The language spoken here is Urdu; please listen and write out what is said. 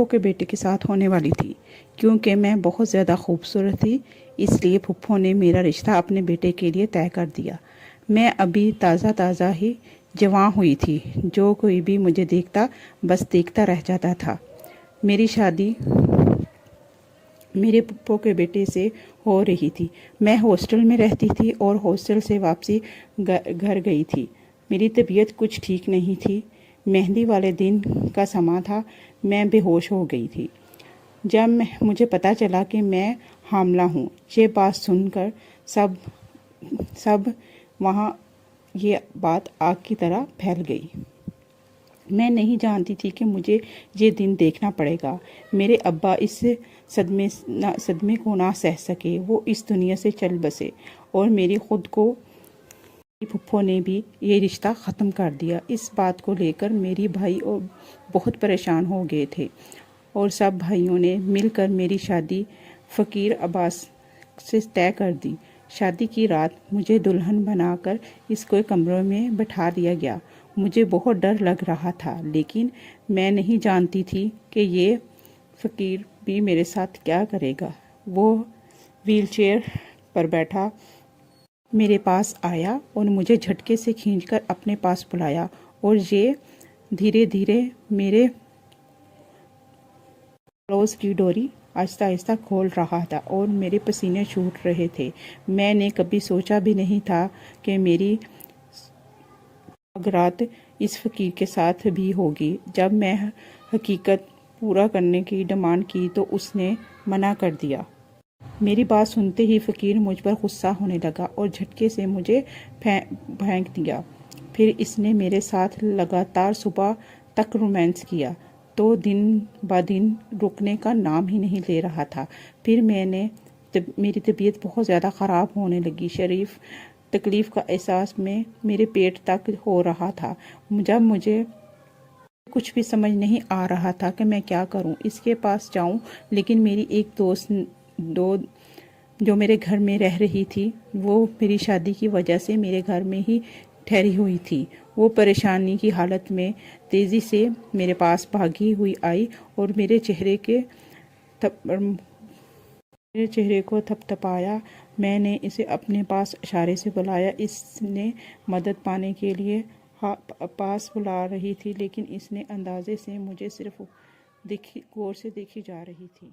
پھپھو کے بیٹے کے ساتھ ہونے والی تھی۔ کیونکہ میں بہت زیادہ خوبصورت تھی، اس لیے پھپھو نے میرا رشتہ اپنے بیٹے کے لیے طے کر دیا۔ میں ابھی تازہ ہی جوان ہوئی تھی، جو کوئی بھی مجھے دیکھتا بس دیکھتا رہ جاتا تھا۔ میری شادی میرے پھپھو کے بیٹے سے ہو رہی تھی۔ میں ہاسٹل میں رہتی تھی اور ہاسٹل سے واپسی گھر گئی تھی۔ میری طبیعت کچھ ٹھیک نہیں تھی۔ مہندی والے دن کا سماں تھا، میں بے ہوش ہو گئی تھی جب مجھے پتہ چلا کہ میں حاملہ ہوں۔ یہ بات سن کر سب وہاں یہ بات آگ کی طرح پھیل گئی۔ میں نہیں جانتی تھی کہ مجھے یہ دن دیکھنا پڑے گا۔ میرے ابا اس صدمے کو نہ سہ سکے، وہ اس دنیا سے چل بسے اور میری پھپھو نے بھی یہ رشتہ ختم کر دیا۔ اس بات کو لے کر میری بھائی اور بہت پریشان ہو گئے تھے اور سب بھائیوں نے مل کر میری شادی فقیر عباس سے طے کر دی۔ شادی کی رات مجھے دلہن بنا کر اس کے کمرے میں بٹھا دیا گیا۔ مجھے بہت ڈر لگ رہا تھا، لیکن میں نہیں جانتی تھی کہ یہ فقیر بھی میرے ساتھ کیا کرے گا۔ وہ وہیل چیئر پر بیٹھا میرے پاس آیا اور مجھے جھٹکے سے کھینچ کر اپنے پاس بلایا اور یہ دھیرے دھیرے میرے بلاؤز کی ڈوری آہستہ کھول رہا تھا اور میرے پسینے چھوٹ رہے تھے۔ میں نے کبھی سوچا بھی نہیں تھا کہ میری سوگرات اس فقیر کے ساتھ بھی ہوگی۔ جب میں حقیقت پورا کرنے کی ڈیمانڈ کی تو اس نے منع کر دیا۔ میری بات سنتے ہی فقیر مجھ پر غصہ ہونے لگا اور جھٹکے سے مجھے پھینک دیا۔ پھر اس نے میرے ساتھ لگاتار صبح تک رومانس کیا تو دن بدن رکنے کا نام ہی نہیں لے رہا تھا۔ پھر میری طبیعت بہت زیادہ خراب ہونے لگی۔ تکلیف کا احساس میرے پیٹ تک ہو رہا تھا۔ جب مجھے کچھ بھی سمجھ نہیں آ رہا تھا کہ میں کیا کروں، اس کے پاس جاؤں، لیکن میری ایک دوست جو میرے گھر میں رہ رہی تھی، وہ میری شادی کی وجہ سے میرے گھر میں ہی ٹھہری ہوئی تھی۔ وہ پریشانی کی حالت میں تیزی سے میرے پاس بھاگی ہوئی آئی اور میرے چہرے کو تھپتھپایا۔ میں نے اسے اپنے پاس اشارے سے بلایا۔ اس نے مدد پانے کے لیے پاس بلا رہی تھی، لیکن اس نے اندازے سے مجھے صرف غور سے دیکھی جا رہی تھی۔